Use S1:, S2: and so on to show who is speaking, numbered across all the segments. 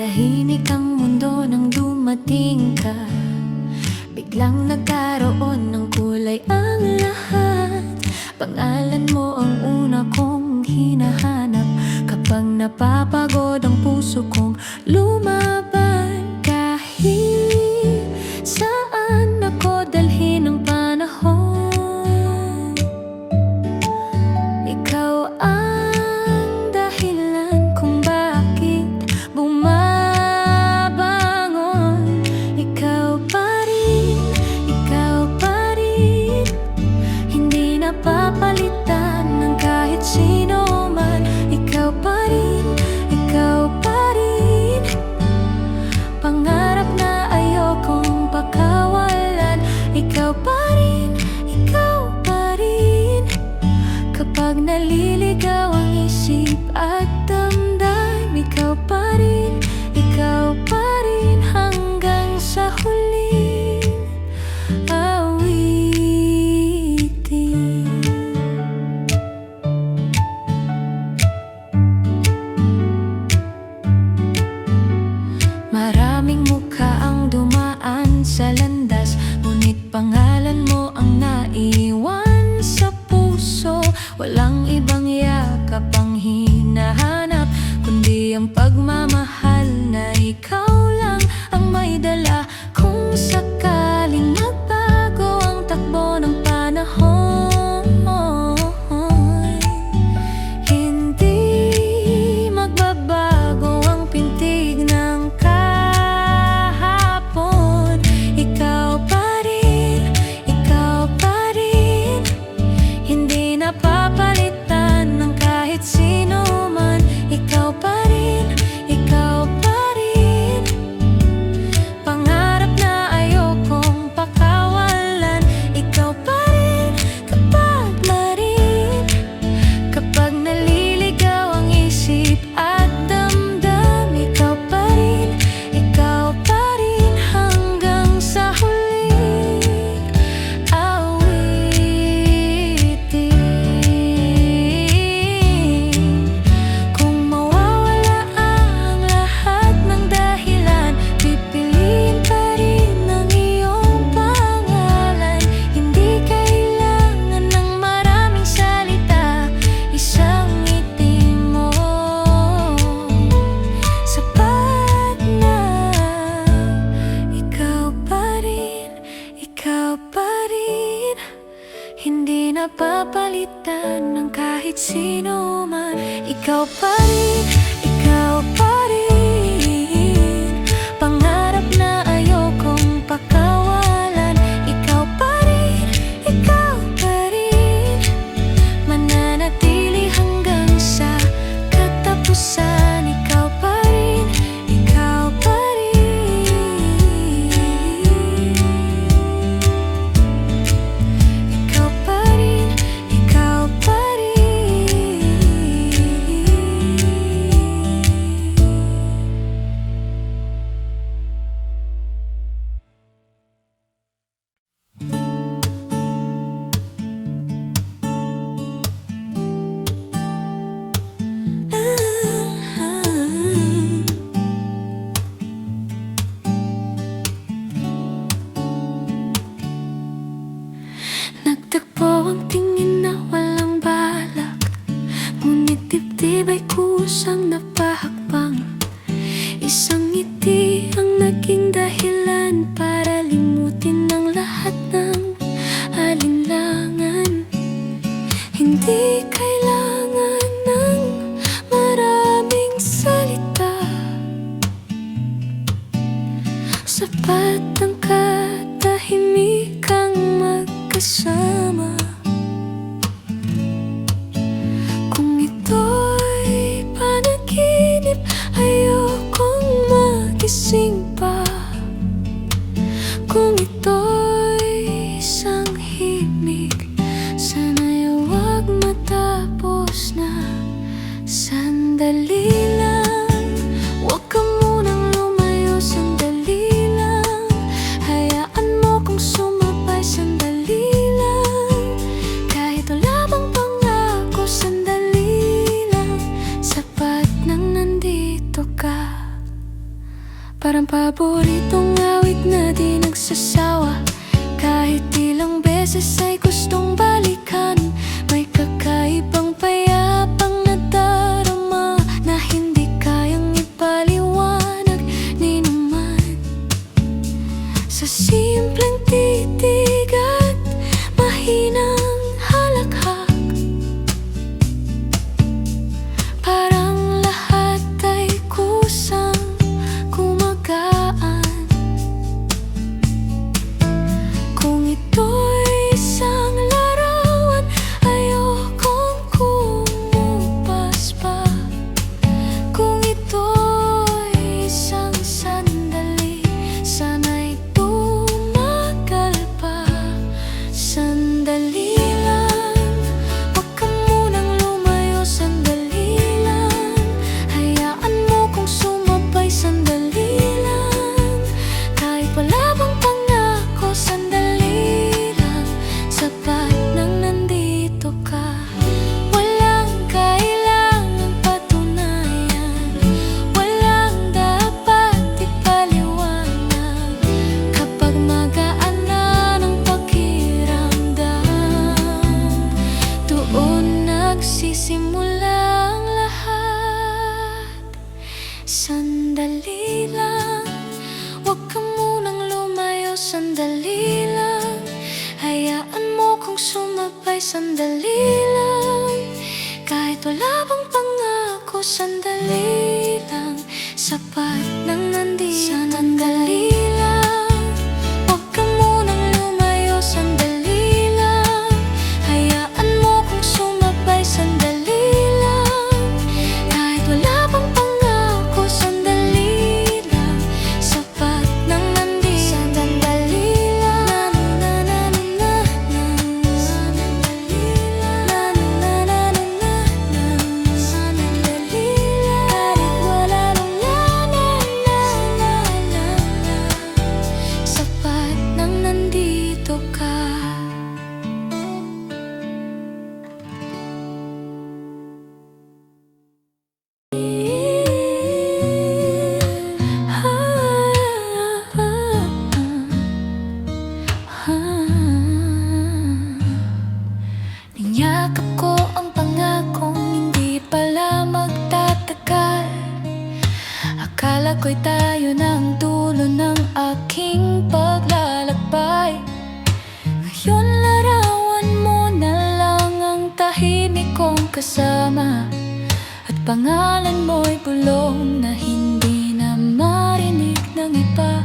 S1: Tahimik ang mundo nang dumating ka. Biglang nagkaroon ng kulay ang lahat. Pangalan mo ang una kong hinahanap. Kapag napapagod ang puso kong lumaban, kahit saan ako dalhin ng panahon, ikaw ang dahilan kung bakit bumabangon. Ikaw pa rin, hindi napapalitan ng kahit sino man. Ikaw pa rin, pangarap na ayokong pakawalan. Ikaw pa rin, kapag naliligaw ang isip at damdam. Ikaw pa rin hanggang sa huling awitin. Maraming mukha ang dumaan sa landas, ngunit pangalan mo ang naiwan sa puso. Walang ibang yakap ang hinahanap, kundi ang pagmamahal na ikaw lang ang may dala. Kung sakaling magbago ang takbo ng panahon, hindi magbabago ang pintig ng kahapon. Ikaw pa rin, hindi napapalitan ng kahit sino man. Ikaw pa rin, pangarap na ayokong pakawalan. Ikaw pa rin, kapag naliligaw ang isip at damdam. Ikaw pa rin hanggang sa huling awitin. Kung mawawala ang lahat ng dahilan, pipiliin pa rin ang iyong pangalan. Hindi kailangan ng maraming salita, isang ngiti mo sapat na. Ikaw pa rin, hindi napapalitan ng kahit sino man. Ikaw pa rin, pangarap na ayokong pakawalan. Ikaw pa rin, mananatili hanggang sa katapusan. Ikaw pa rin, ikaw pa rin. Nagtagpo ang tingin na walang balak, ngunit dibdib ay kusang napahakbang. Isang ngiti ang naging dahilan para limutin ang lahat ng alinlangan. Hindi kailangan ng maraming salita, sapat ang katahimikang magkasama. Kung ito'y panaginip, ayokong Parang paboritong awit na di nagsasawa. Kahit ilang beses ay gustong balikan. May kakaibang payapang nadarama na hindi kayang ipaliwanag ni naman. Sa simpleng titig at mahinang halakhak, parang lahat ay kusang gumagaan. Kung ito'y isang larawan, ayokong kumupas pa. Kung ito'y isang sandali, sana'y tumagal pa. Sandali lang, wag ka munang lumayo. Sandali lang, hayaan mo kong sumabay. Sandali lang, kahit wala bang pangako. Sandali lang, sapat nang nandito ka. Walang kailangang patunayan, walang dapat ipaliwanag. Kapag magaan na ng pakiramdam, doon nagsisimula ang lahat. Sandali lang, wag ka munang lumayo. Sandali lang, hayaan mo kong sumabay. Sandali lang, kahit wala bang pangako. Sandali lang, sapat nang nandito. Sandali lang, wag ka munang lumayo. Sandali lang, hayaan mo kong sumabay. Sandali lang, kahit wala bang pangako. Sandali lang, sapat nang nandito. Sandali lang, na na na na na. Sandali lang, na na na na na. Sandali lang, kahit wala nang la la la la la. Sapat nang nandito ka. Niyakap ko ang pangakong hindi pala magtatagal. Akala ko'y tayo ng dulo ng aking paglalakbay. Ngayon larawan mo na lang ang tahimik kong kasama, at pangalan mo'y bulong na hindi na marinig ng iba.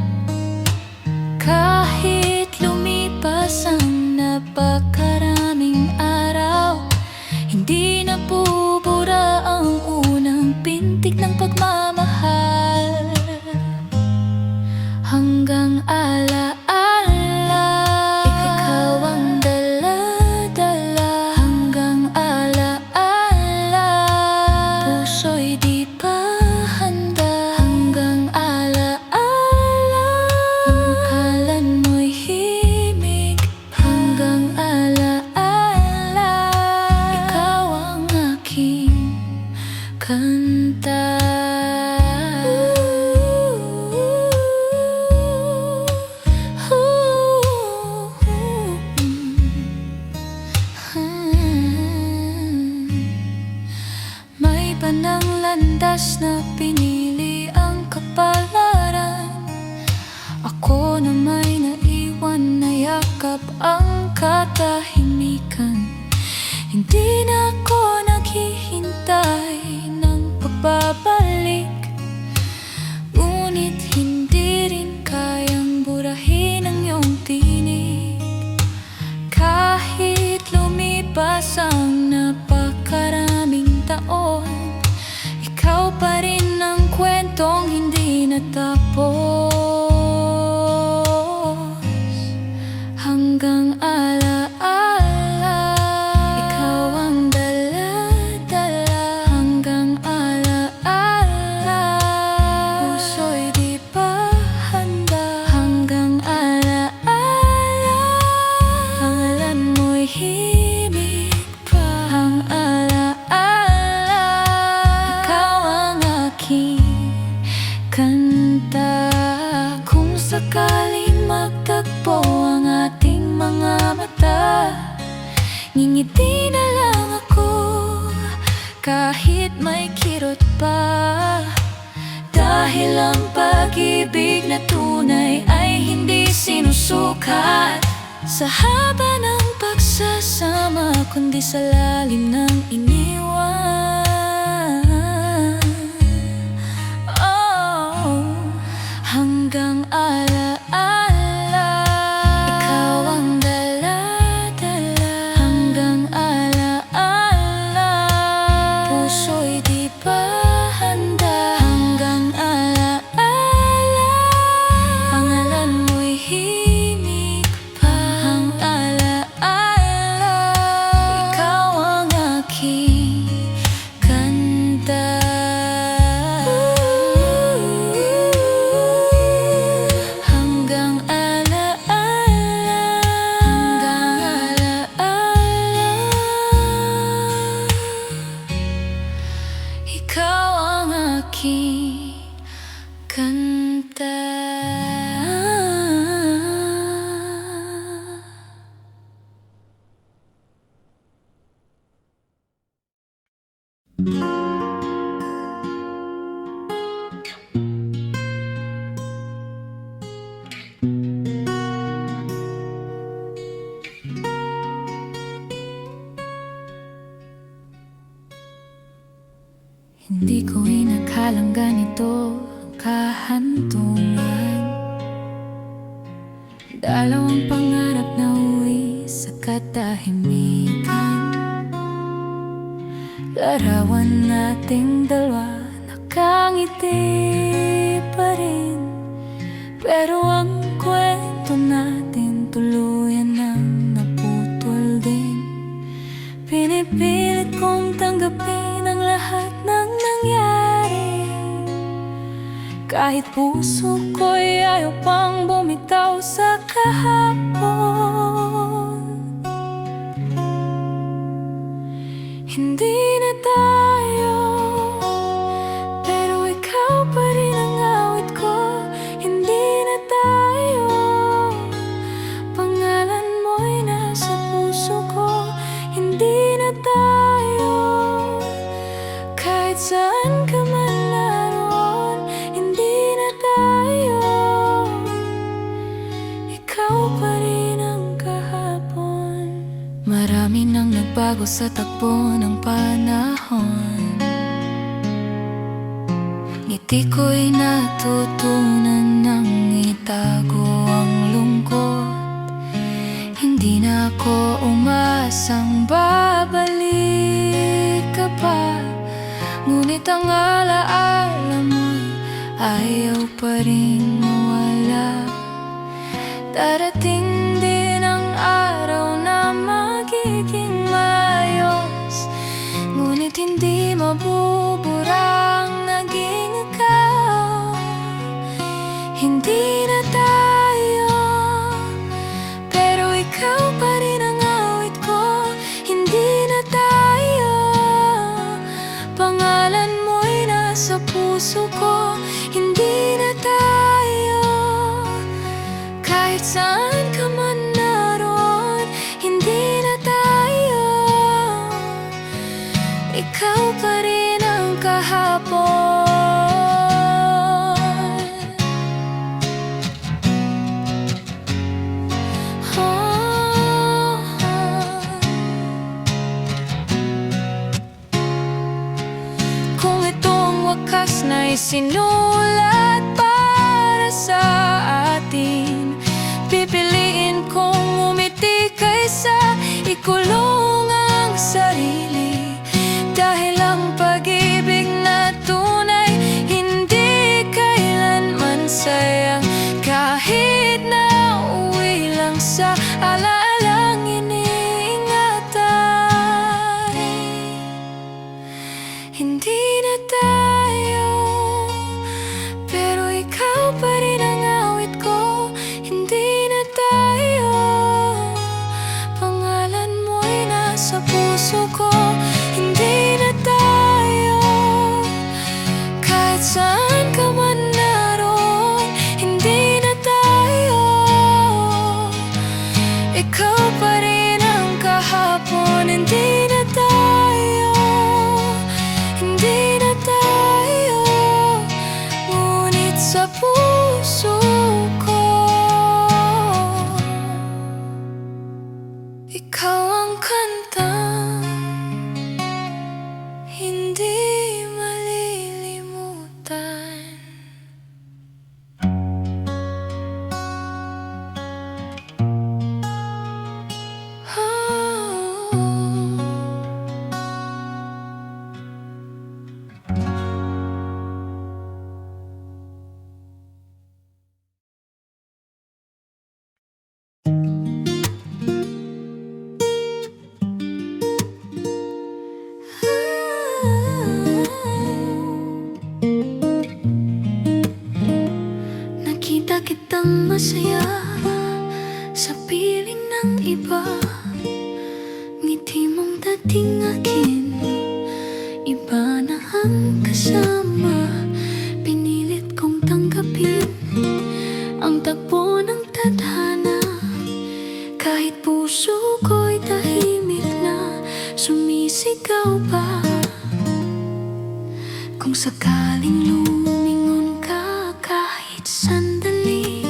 S1: Kahit lumipas ang napakaraming araw, hindi nabubura ang unang pintig ng pagmamahal. Hanggang alaala, ikaw ang dala-dala. Hanggang alaala, puso'y di pa handa. Hanggang alaala, pangalan mo'y himig. Hanggang alaala, ikaw ang aking kanta. May banang landas na pinili ang kapalaran. Ako na may naiwan na yakap ang katahimikan. Hindi na ako naghihintay ng pagbabalik, ngunit hindi rin kayang burahin ang iyong tinig. Kahit lumipas ang napakaraming taon, ikaw pa rin ang kwentong hindi natapos. Hanggang alaala, ikaw ang dala-dala. Hanggang alaala, puso'y di pa handa. Hanggang alaala, pangalan mo'y himig pa. Ang alaala, ikaw ang aking kanta. Ngingiti na lang ako kahit may kirot pa, dahil ang pag-ibig na tunay ay hindi sinusukat sa haba ng pagsasama, kundi sa lalim ng iniwan. Oh, hanggang alaala, ikaw ang dala-dala. Hanggang alaala, puso'y di pa handa. Hanggang alaala, pangalan mo'y himig pa. Hanggang alaala, ikaw ang aking kanta. Hanggang alaala, hanggang alaala, ikaw ang aking kanta. Hindi ko inakalang ganito ang kahantungan. Dalawang pangarap na uwi sa katahimikan. Larawan nating dalawa, nakangiti pa rin. Pero ang kwento natin tuluyan nang naputol din. Pinipilit kong tanggapin ang lahat ng nangyari, kahit puso ko'y ayaw pang bumitaw sa kahapon. Hindi na tayo, pero ikaw pa rin ang awit ko. Hindi na tayo, pangalan mo'y nasa puso ko. Hindi na tayo, kahit saan ka man naroon. Hindi na tayo, ikaw pa rin ang kahapon. Marami nang nagbago sa takbo ng panahon. Ngiti ko'y natutunan nang itago ang lungkot. Hindi na ako umasang babalik ka pa, ngunit ang alaala mo'y ayaw pa rin mawala. Darating din ang araw na magiging maayos, ngunit hindi mabubura ang naging ikaw. Hindi na tayo, pero ikaw pa rin ang awit ko. Hindi na tayo, pangalan mo'y nasa puso ko. Hindi na tayo, kahit saan ka man naroon. Hindi na tayo, ikaw pa rin ang kahapon. Kung ito ang wakas na isinulat para sa atin, pipiliin kong umiti kaysa ikulong ang sarili. Dahil ang pag-ibig na tunay hindi kailanman sayang, kahit na uwi lang sa alaalang iniingatan. Hindi na tayo, pero ikaw pa rin ang awit ko. Hindi na tayo, pangalan mo'y nasa puso ko. Hindi na tayo, kahit saan ka man naroon. Hindi na tayo, ikaw pa rin ang kahapon. masaya sa piling ng iba. Ngiti mong dating akin, iba na ang kasama. Pinilit kong tanggapin ang takbo ng tadhana. Kahit puso ko'y tahimik na, sumisigaw pa. Kung sakaling lumingon ka kahit sandali,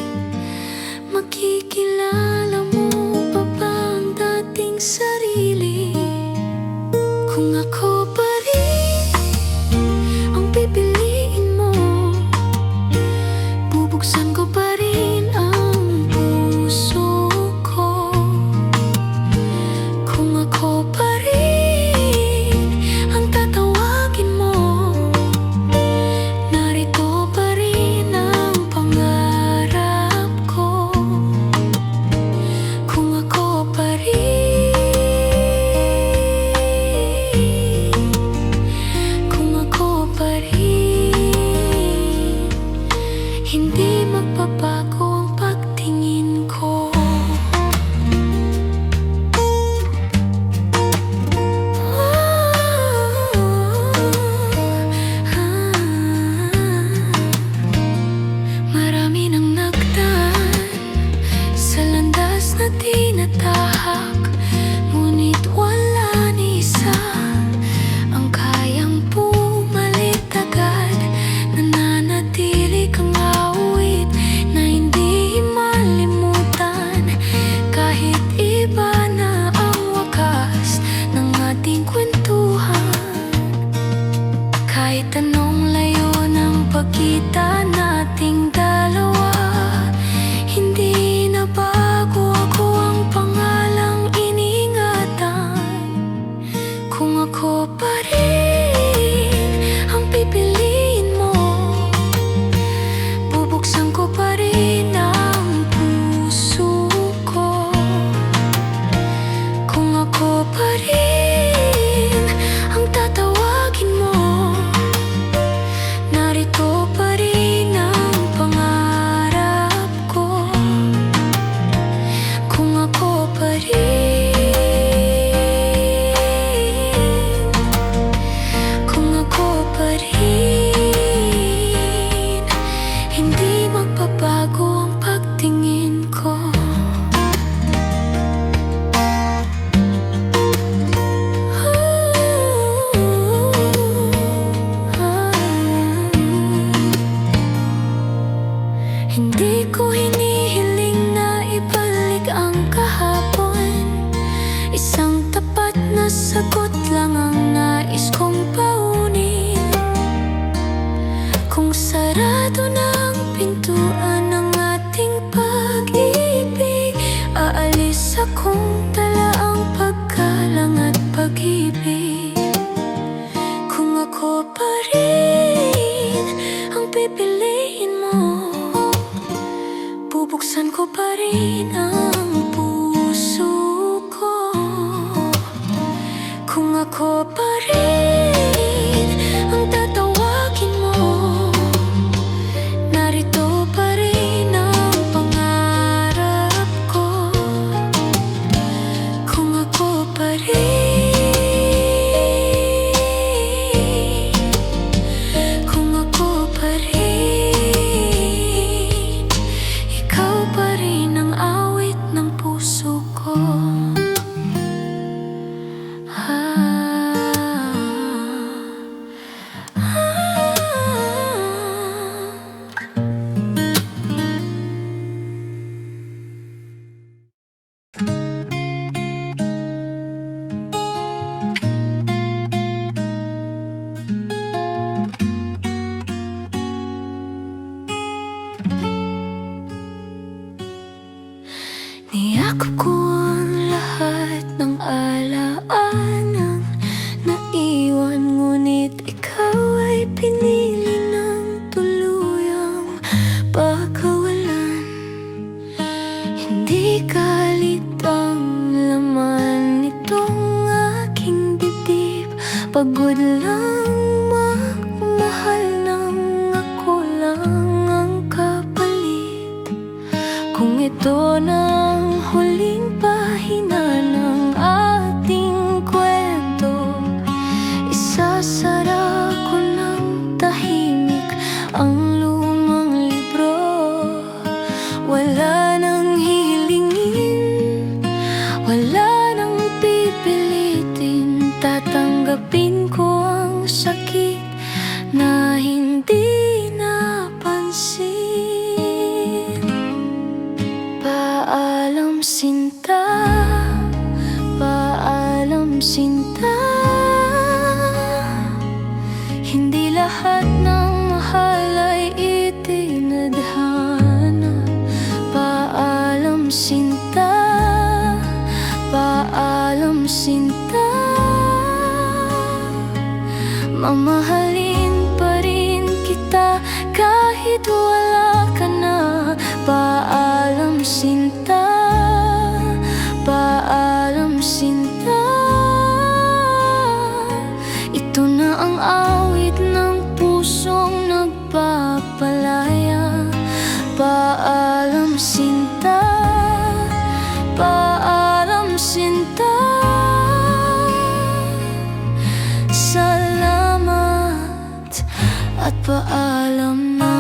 S1: makikilala mo pa ba ang dating sarili? Kung ako pa rin ang pipiliin mo, bubuksan ko pa rin ang puso ko. Kung ako pa rin ang tatawagin mo, narito pa rin ang pangarap ko. Kung ako pa rin, kung ako pa rin, hindi magbabago ang pagtingin ko. Marami nang nagdaan sa landas na tinatahak, ngunit wala ni isa ang kayang pumalit agad. Nananatili kang awit na hindi malimutan, kahit iba na ang wakas ng ating kwentuhan. Kahit anong layo ng pagitan nating dalawa, hindi na bago ako ang pangalang iningatan. Kung ako pa rin ang pipiliin mo, bubuksan ko pa rin ang puso ko. Kung ako pa rin ang tatawagin mo, narito pa rin ang pangarap ko. Kung ako pa rin, kung ako pa rin, hindi magbabago ang pagtingin ko. Hindi ko hinihiling na ibalik ang kahapon. Isang tapat na sagot lang ang nais kong paunin. Kung sarado na ang pintuan ng ating pag-ibig, aalis akong dala ang paggalang at pag-ibig. Kung ako pa rin ang pipiliin mo, bubuksan ko pa rin ang puso ko. Kung ako pa rin ang tatawagin mo, narito pa rin ang pangarap ko. Kung ako pa rin, kung ako pa rin, ikaw pa rin ang awit ng puso ko. Niyakap ko ang lahat ng alaanang naiwan, ngunit ikaw ay pinili ng tuluyang pagkawalan. Hindi galit ang laman nitong aking dibdib, pagod lang magmahal ng ako lang ang kapalit. ang lumang libro. Wala nang hihilingin, wala nang pipilitin. Tatanggapin ko ang sakit na hindi napansin. Paalam sinta, paalam sinta. Hindi lahat ng mahal ay itinadhana. Paalam sinta, paalam sinta. Mamahalin pa rin kita kahit wala ka na. Paalam sinta, paalam sinta. Ito na ang awit ng pusong nagpapalaya. Paalam sinta, paalam sinta. Salamat at paalam na.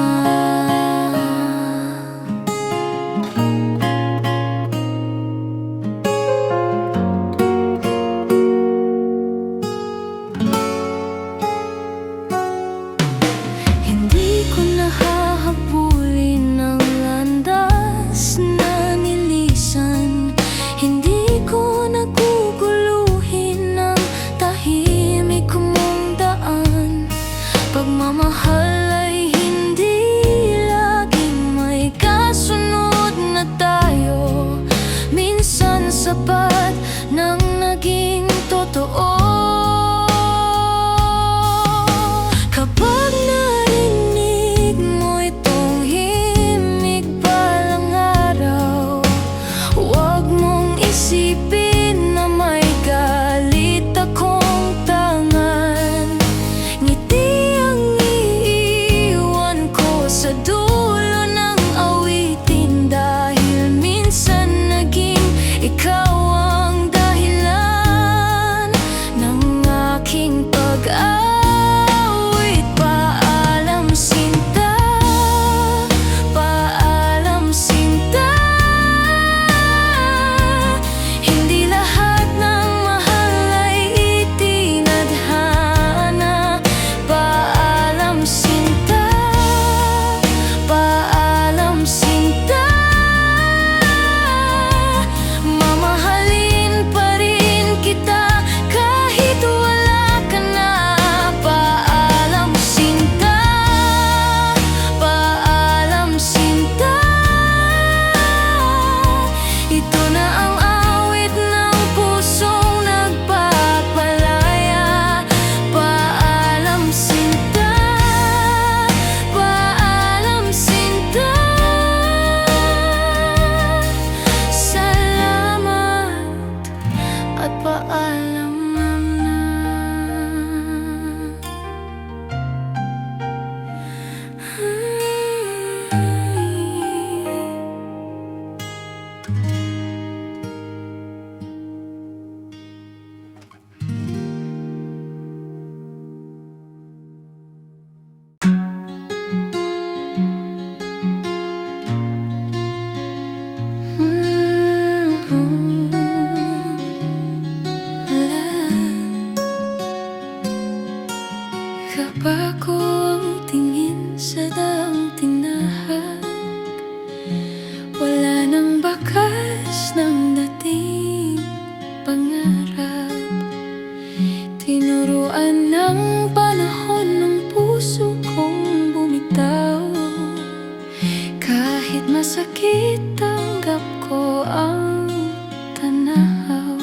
S1: Hindi ko nahahabulin ang landas na nilisan. Hindi ko naguguluhin ang tahimik mong daan. Pagmamahal ay hindi laging may kasunod na tayo. Minsan sapat nang naging totoo. Kapag narinig mo itong himig balang araw, huwag mong isipin na may galit akong tangan. Ngiti ang iiwan ko sa dulo ng awitin. Dahil minsan naging ikaw ang dahilan ng aking pag-awit. Paalam sinta, paalam sinta. Hindi lahat ng mahal ay itinadhana. Paalam sinta, paalam sinta. Mamahalin pa rin kita kahit wala ka na. Paalam sinta, paalam sinta. Ito na ang awit ng pusong nagpapalaya. Paalam sinta, paalam sinta. Salamat at paalam na. Kabago ang tingin sa daang tinahak. Wala nang bakas ng dating pangarap. Tinuruan ng panahon ng puso kong bumitaw. Kahit masakit, tanggap ko ang tanaw.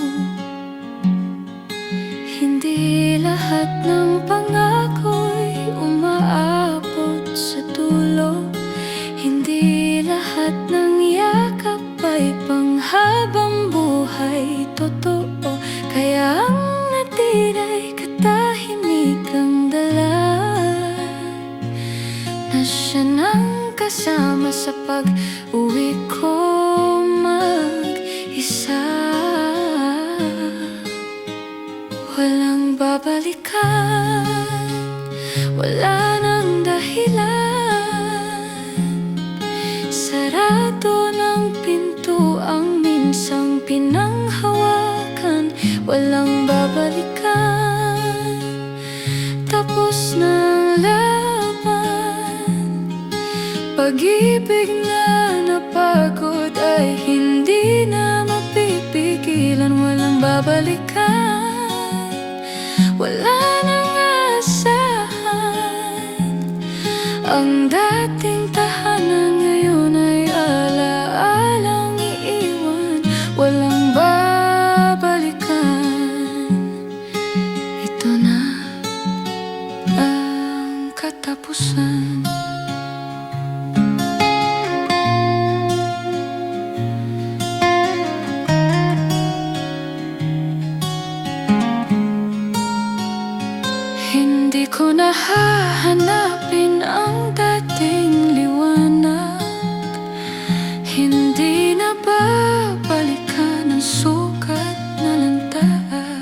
S1: Hindi lahat ng pangako'y umaabot sa dulo. Hindi lahat ng yakap ay panghabang buhay totoo. Kaya ang natira'y katahimikang dalag na siya nang kasama sa pag-uwi ko mag-isa. Walang babalikan, wala nang dahilan. ng pinto ang minsang pinanghawakan, walang babalikan. Tapos na ang laban, pag-ibig na napagod ay hindi na mapipigilan, walang babalikan. Wala nang asahan, ang dating tahanan ngayon ay ala-alang iiwan, walang babalikan. Ito na ang katapusan. Hindi ko na hahanapin ang dating liwanag, hindi na babalikan ang sukat na lantad.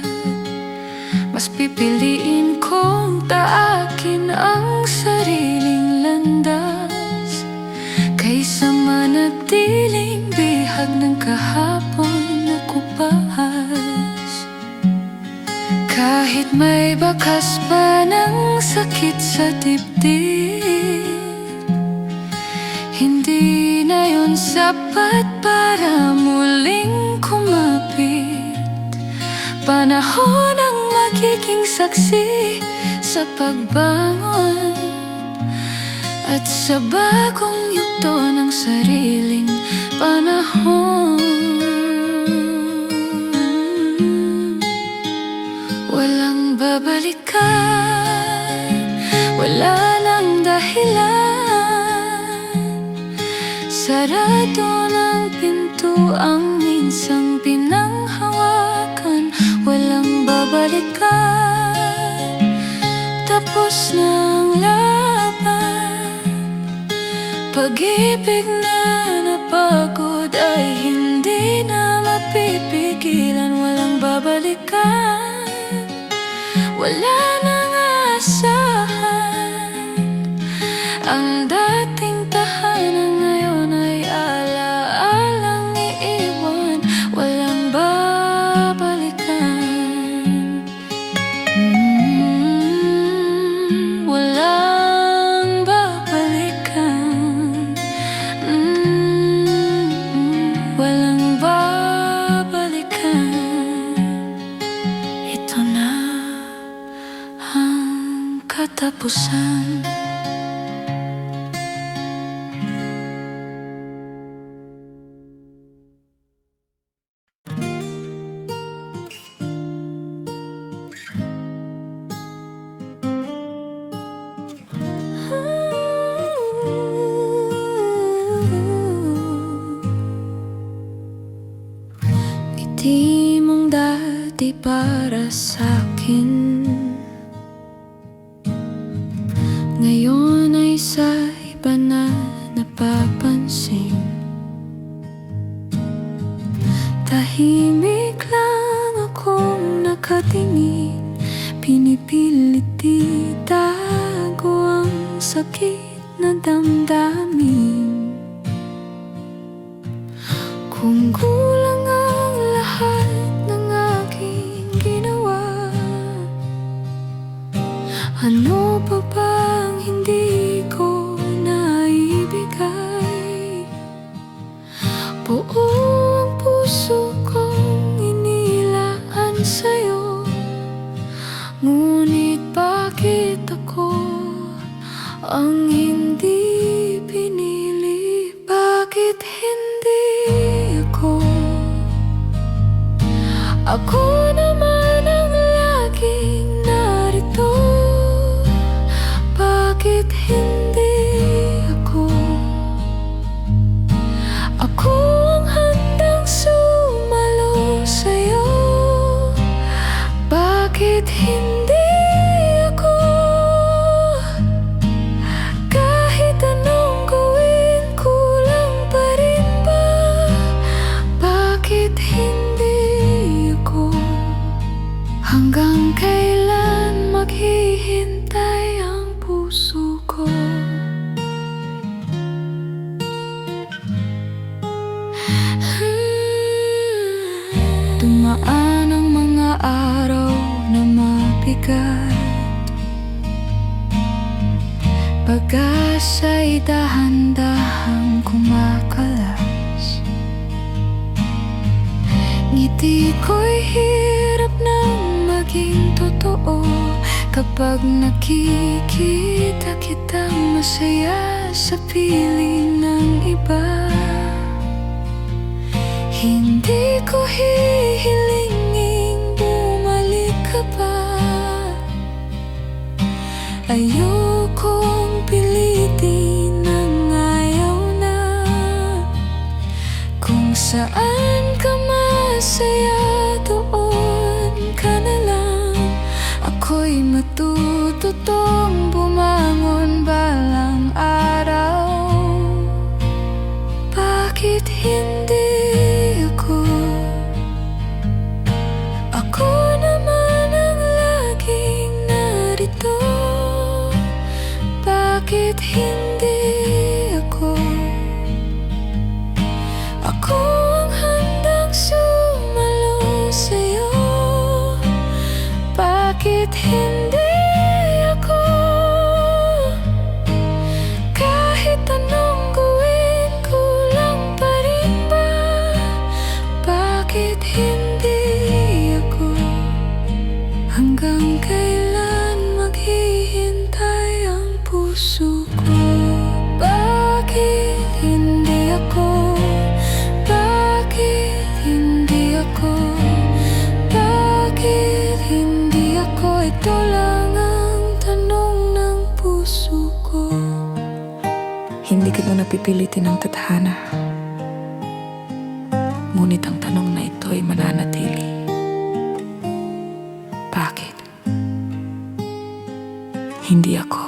S1: Mas pipiliin kong taakin ang sariling landas, kaysa manatiling bihag ng kahapon na kubahas. Kahit may bakas pa ng sakit sa dibdib, hindi na yun sapat para muling kumapit. Panahon ang magiging saksi sa pagbangon at sa bagong yugto ng sariling panahon. Walang babalikan, wala nang dahilan. Sarado ng pinto ang minsang pinanghawakan, walang babalikan. Tapos na ang laban, pag-ibig na napagod ay hindi na mapipigilan, walang babalikan. Wala nang asahan, ang dating tahanan ngayon ay ala-alang iiwan, walang babalikan. Walang babalikan. Walang babalikan. Ito na ang katapusan. Ngiti mong dati para sa'kin, ngayon ay sa iba na napapansin. Tahimik lang akong nakatingin, pinipilit itago ang sakit na damdamin. Kung kulang ang lahat ng aking ginawa, ano pa bang hindi ko naibigay? Buo ang puso kong inilaan sa'yo, ngunit bakit ako ang hindi pinili? mabigat. Pag-asa'y dahan-dahang kumakalas. Ngiti ko'y hirap nang maging totoo kapag nakikita kitang masaya sa piling ng iba. Hindi ko hihilinging bumalik ka pa. Ayokong pilitin ng ayaw na. Kung saan ka masaya, doon ka na lang. Ako'y matututong bumangon balang araw. Bakit hindi ako? Ako naman ang laging narito. Bakit hindi ako? Ako ang handang sumalo sa'yo. Bakit hindi ako? Kahit anong gawin, kulang pa rin ba? Bakit hindi ako? Hanggang kailan maghihintay ang puso ko? Bakit hindi ako? Bakit hindi ako? Bakit hindi ako? Ito lang ang tanong ng puso ko. Hindi kita napipilitin ng tadhana, ngunit ang tanong na ito'y mananatili. Bakit hindi ako?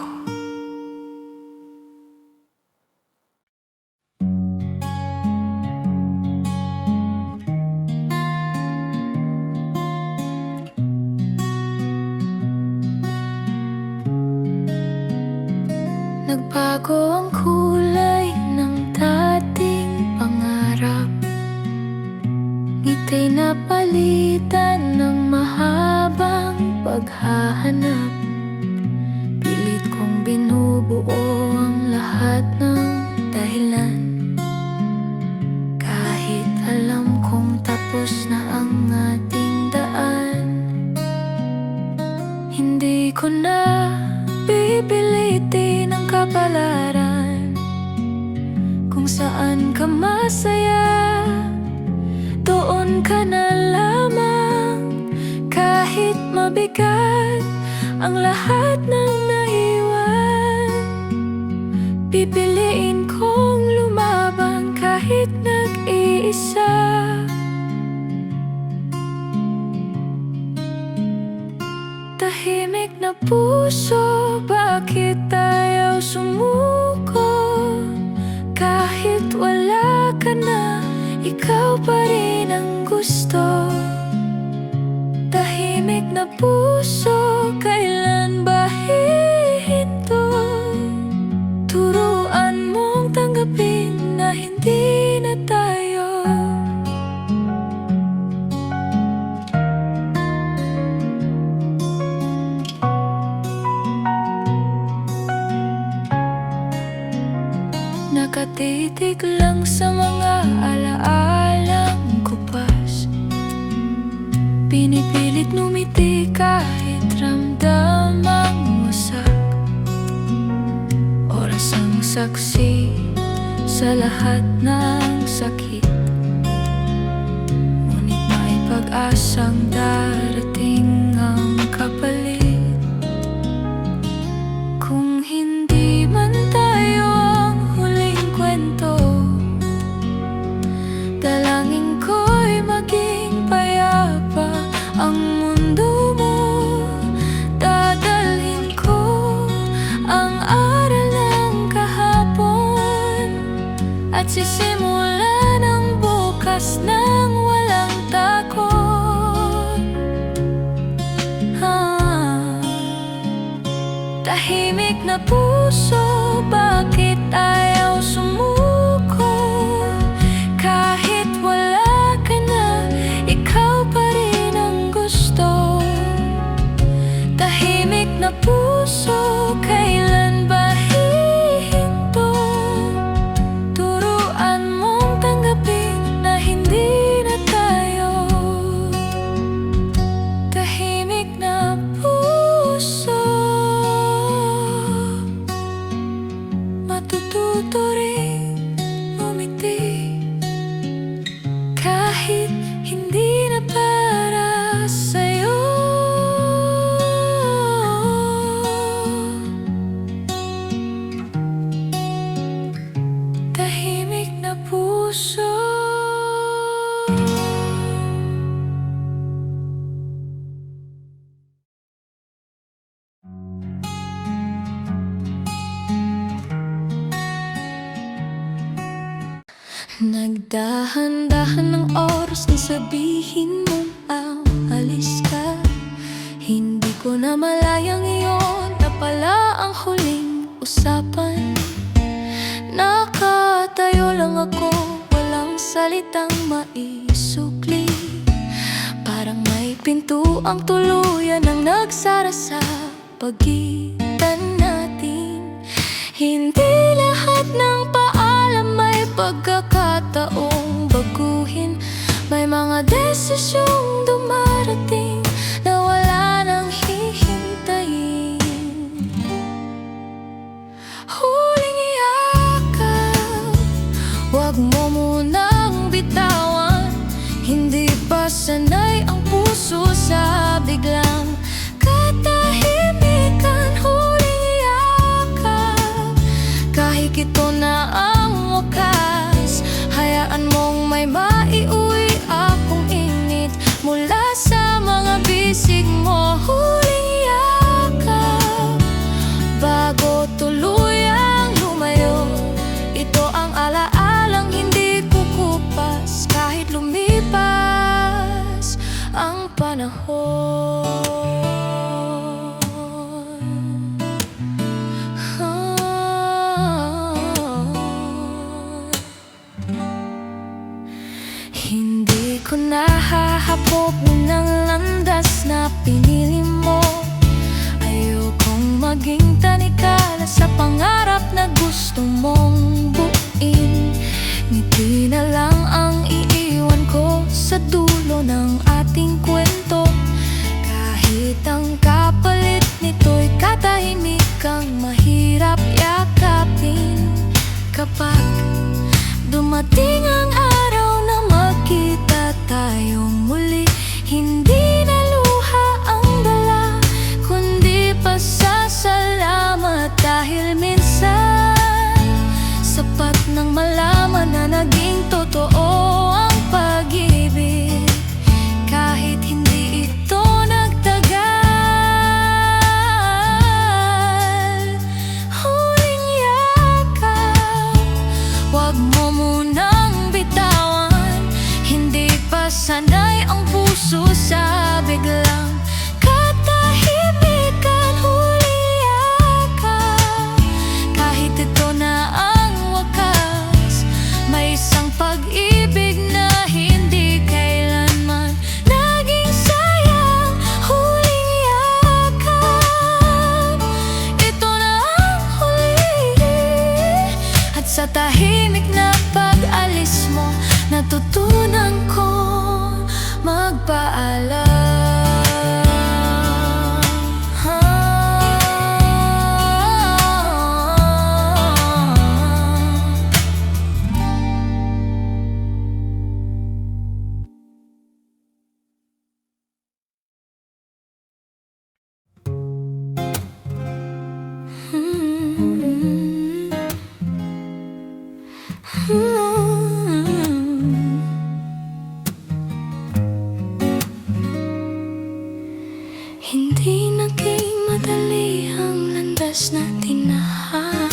S1: Nagbago ang kulay ng dating pangarap. Ngiti'y napalitan ng mahabang paghahanap. Pilit kong binubuo ang lahat ng dahilan. Kahit alam kong tapos na ang ating daan. Hindi ko na pipilitin ang kapalaran. Kung saan ka masaya, doon ka na lamang. Kahit mabigat ang lahat ng naiwan, pipiliin kong lumaban kahit nag-iisa. Tahimik na puso, bakit ayaw sumuko? Kahit wala ka na, ikaw pa rin ang gusto. Tahimik na puso, kailan ba hihinto? Turuan mong tanggapin na hindi na tayo. Nakatitig lang sa mga alaalang kupas. Pinipilit numiti kahit ramdam ang wasak. Oras ang saksi sa lahat ng sakit. Ngunit may pag-asang darating ang kapalit. Kung hindi man tayo ang huling kwento, dalangin ko'y maging payapa ang mundo mo. Dadalhin ko ang aral ng kahapon at sisimulan ang bukas ng walang takot. Tahimik na puso, bakit ayaw sumuko? Kahit wala ka na, ikaw pa rin ang gusto. puso rin ngumiti, kahit hindi na para sa'yo. Tahimik na puso. Nagdahan-dahan ng oras na sabihin mo ang alis ka. Hindi ko na malayang iyon na pala ang huling usapan. Nakatayo lang ako, walang salitang maisukli. Parang may pintuang tuluyan ang nagsara sa pagitan natin. Hindi lahat ng paalam may pagkakataong baguhin. May mga desisyong dumarating na wala nang hihintayin. Huling yakap, wag mo munang bitawan. Hindi pa sanay ang puso sa biglang katahimikan. Huling yakap, kahit ito na ang wakas. Hayaan mong may maiuwi akong init mula sa mga bisig mo. Huling yakap, bago tuluyang lumayo. Ito ang alaalang hindi kukupas kahit lumipas ang panahon. Hindi ko nahahapok ng landas na pinili mo. Ayokong maging tanikala sa pangarap na gusto mong buuin. Ngiti na lang ang iiwan ko sa dulo ng ating kwento. Kahit ang kapalit nito'y katahimikang mahirap yakapin. Kapag dumating ang araw na magkita tayong muli, hindi na luha ang dala, kundi pasasalamat. Dahil minsan sapat nang malaman na naging totoo ang pag-ibig. Kahit hindi ito nagtagal. Huling yakap, wag mo munang bitawan. Hindi pa sanay ang puso sa biglang katahimikan. Huling yakap, kahit ito na ang wakas. May isang pag-ibig na hindi kailanman naging sayang. Huling yakap, ito na ang huli. At sa tahimik na pag-alis mo, natutunan ko magpaalam. Hindi naging madali ang landas na tinahak.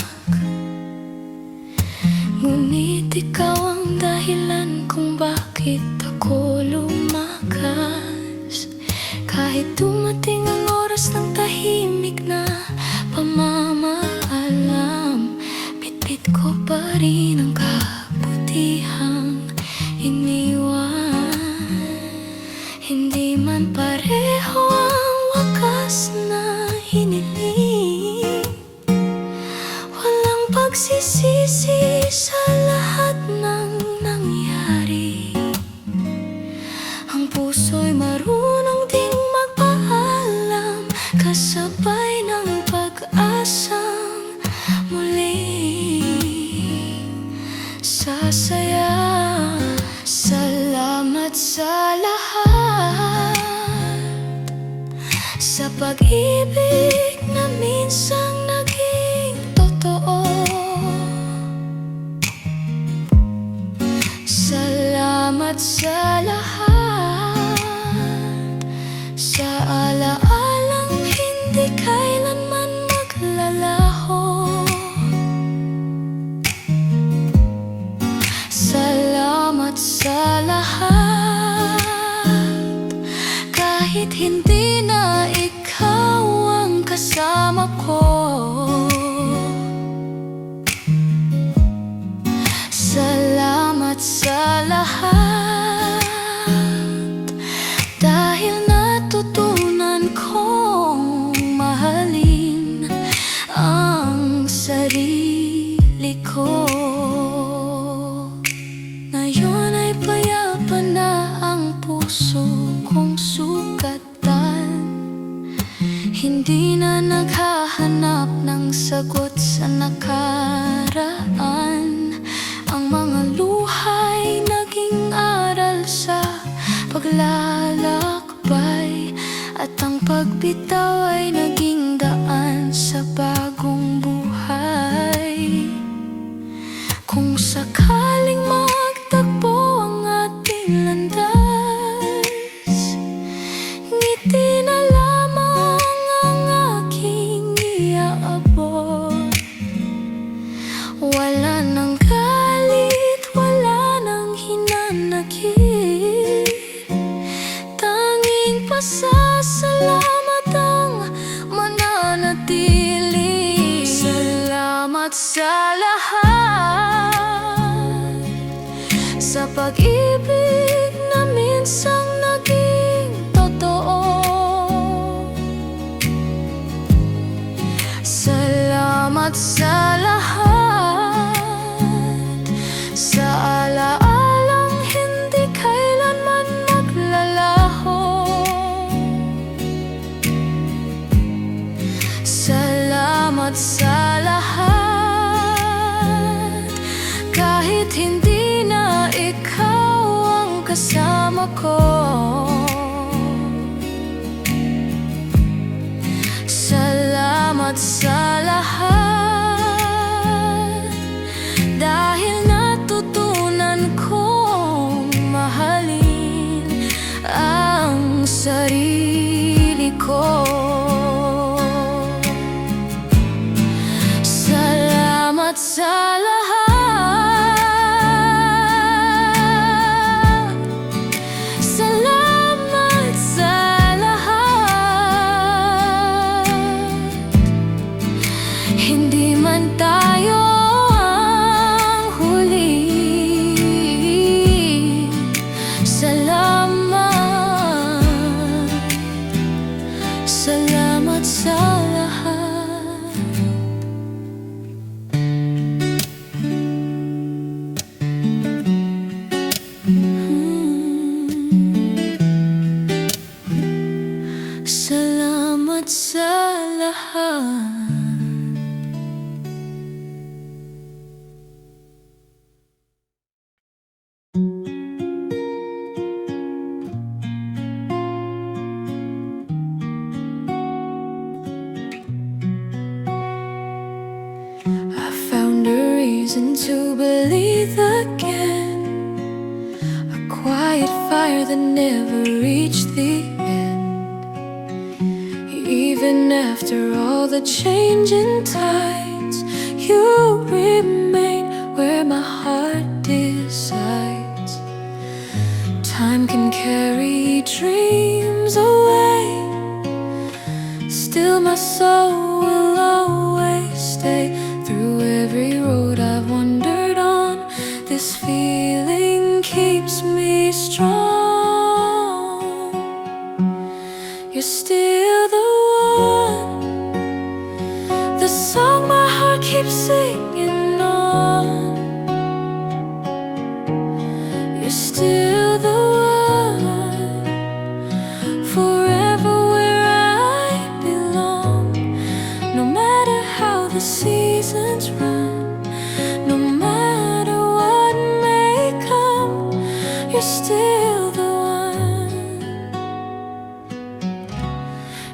S1: Ngunit ikaw ang dahilan kung bakit ako lumakas. Kahit dumating ang oras ng tahimik na pamamaalam, bitbit ko pa rin ang kabutihang iniwan. Hindi man pareho ang wakas na hiniling, walang pagsisisi sa lahat ng nangyari. Ang puso'y marunong ding magpaalam, kasabay ng pag-asang muli. sasaya. Salamat sa lahat, sa pag-ibig na minsang naging totoo. Salamat sa lahat, sa alaalang hindi kailanman maglalaho. Salamat sa lahat, kahit hindi na ikaw ang kasama ko. Salamat sa lahat, dahil natutunan kong mahalin ang sarili ko. Ngayon ay payapa na ang puso kong sugatan, hindi na naghahanap ng sagot sa nakaraan. Ang mga luha'y naging aral sa paglalakbay, at ang pagbitaw ay naging daan sa bagong buhay. Kung sakaling magtagpo ang ating landas, ngiti na lamang ang aking iaabot. Wala nang galit, wala nang hinanakit, tanging pasasalamat ang mananatili. Salamat sa lahat, sa pag-ibig na minsang naging totoo. Salamat sa lahat, sa alaalang hindi kailanman maglalaho. Salamat sa lahat, kahit hindi na ikaw ang kasama ko. Salamat sa lahat, dahil natutunan kong mahalin ang sarili ko. Salamat sa lahat, salamat sa lahat. Hindi man tayo ang huli, salamat, salamat sa lahat. Salamat sa lahat. I found a reason to believe again, a quiet fire that never reached the end. Even after all the changing tides, you remain where my heart decides. Time can carry dreams away, still my soul will always stay. Through every road I've wandered on, this feeling keeps me strong. You're still the one, the song my heart keeps singing on. you're still the one.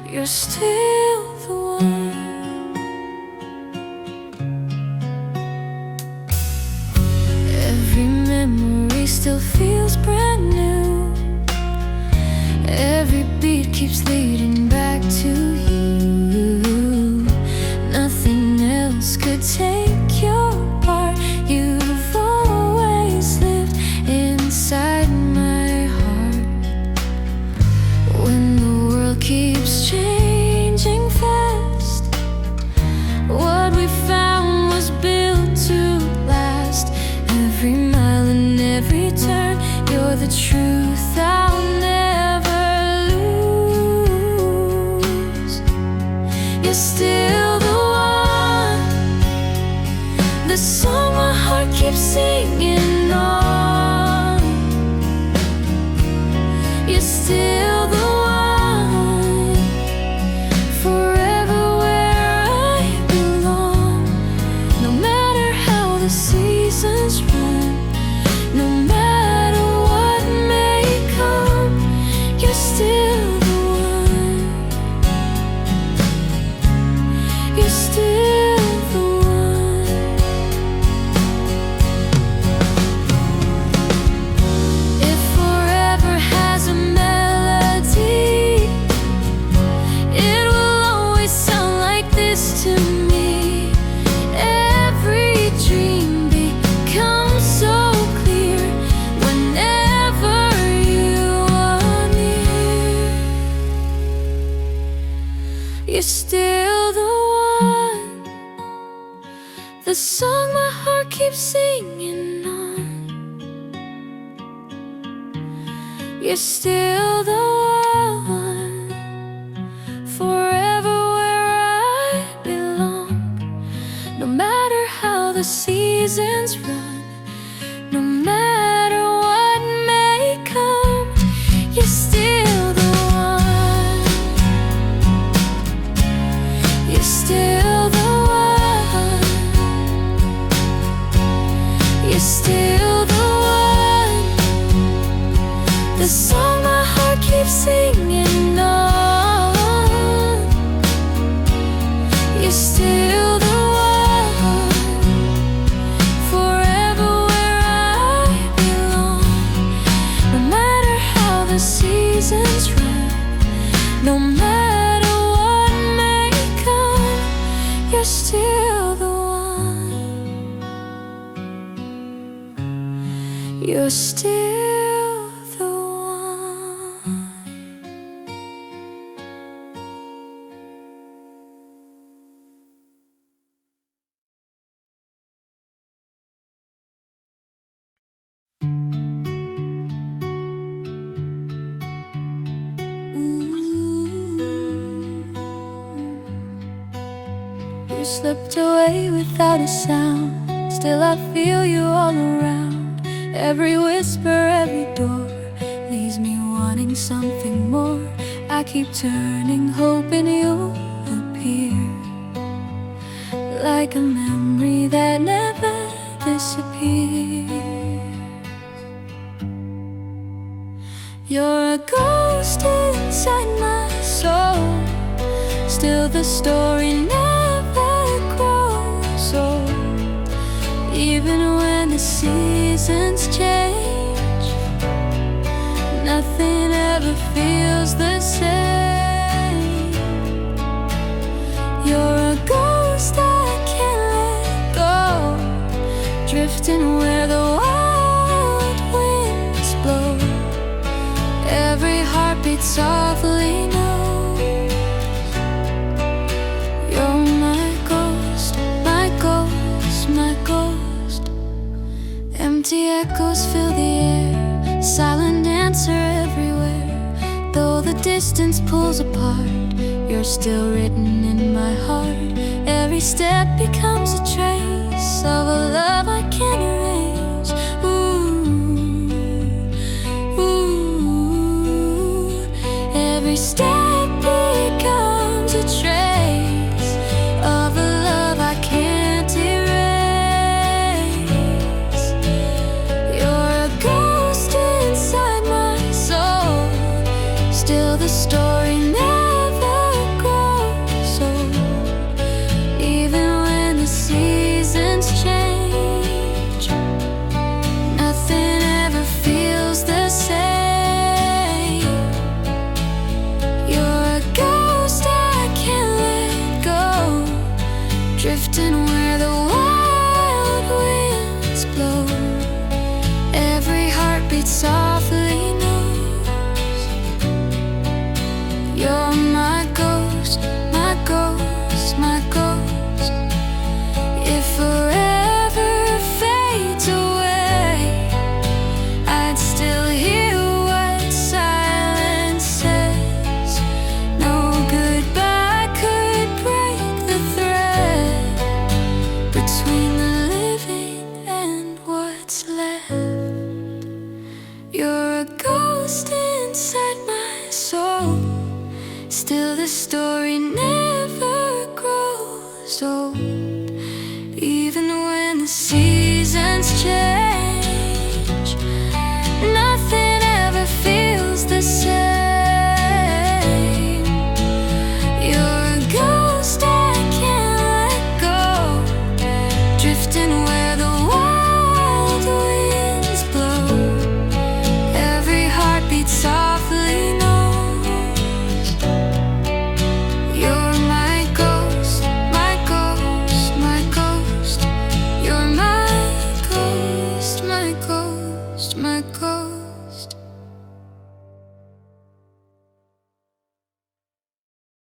S1: You're still the one. Every memory still feels brand new. Every beat keeps leading back to you. Nothing else could take your part. You've always lived inside my heart. When the world keeps changing fast, what we found was built to last. Every mile and every turn, you're the truth I'll never lose. You're still the one, the song my heart keeps singing on. You're still the one, forever where I belong. No matter how the seasons run, no matter what may come, you're still the one. You're still the one. If forever has a melody, it will always sound like this to me. Every dream becomes so clear whenever you are near. You're still the one, the song my heart keeps singing on. You're still the one, forever where I belong. No matter how the seasons run, no matter what may come, you're still the one. You're still the one. You're still the one, the song my heart keeps singing on. You're still the one, forever where I belong. No matter how the seasons run, no matter what may come, you're still the one. You're still the one. You slipped away without a sound. Still I feel you all around. Every whisper, every door leaves me wanting something more. I keep turning, hoping you'll appear, like a memory that never disappears. You're a ghost inside my soul. Still the story never grows old. Even when the seasons change, nothing ever feels the same. You're a ghost I can't let go, drifting where the wild winds blow. Every heartbeat softly knows you're my ghost, my ghost, my ghost. Empty echoes fill the air, silent answer everywhere. Though the distance pulls apart, you're still written in my heart. Every step becomes a trace of a love I can't erase. Every step becomes a trace of a love I can't erase. You're a ghost inside it softly knows you're my ghost, my ghost, my ghost. If forever fades away, I'd still hear what silence says. No goodbye could break the thread between the living and what's left. You're a ghost inside my soul. Still the story never grows old. Even when the seasons change,